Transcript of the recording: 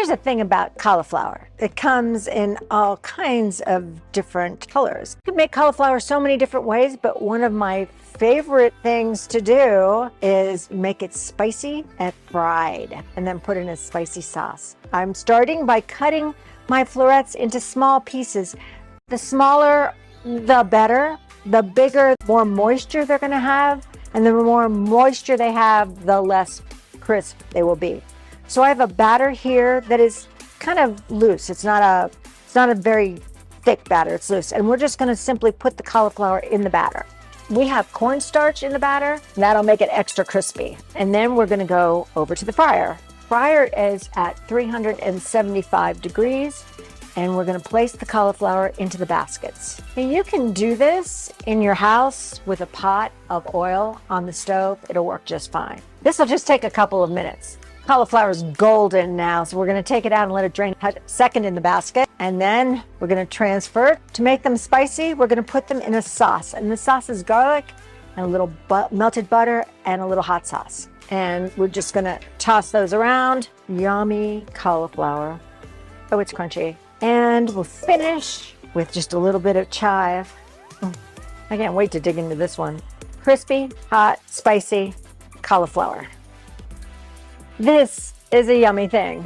Here's the thing about cauliflower. It comes in all kinds of different colors. You can make cauliflower so many different ways, but one of my favorite things to do is make it spicy and fried and then put in a spicy sauce. I'm starting by cutting my florets into small pieces. The smaller, the better. The bigger, more moisture they're gonna have, and the more moisture they have, the less crisp they will be. So I have a batter here that is kind of loose. It's not a very thick batter, it's loose. And we're just gonna simply put the cauliflower in the batter. We have cornstarch in the batter, that'll make it extra crispy. And then we're gonna go over to the fryer. Fryer is at 375 degrees, and we're gonna place the cauliflower into the baskets. And you can do this in your house with a pot of oil on the stove. It'll work just fine. This will just take a couple of minutes. Cauliflower is golden now, so we're gonna take it out and let it drain a second in the basket. And then we're gonna transfer it. To make them spicy, we're gonna put them in a sauce. And the sauce is garlic and a little melted butter and a little hot sauce. And we're just gonna toss those around. Yummy cauliflower. Oh, it's crunchy. And we'll finish with just a little bit of chive. I can't wait to dig into this one. Crispy, hot, spicy cauliflower. This is a yummy thing.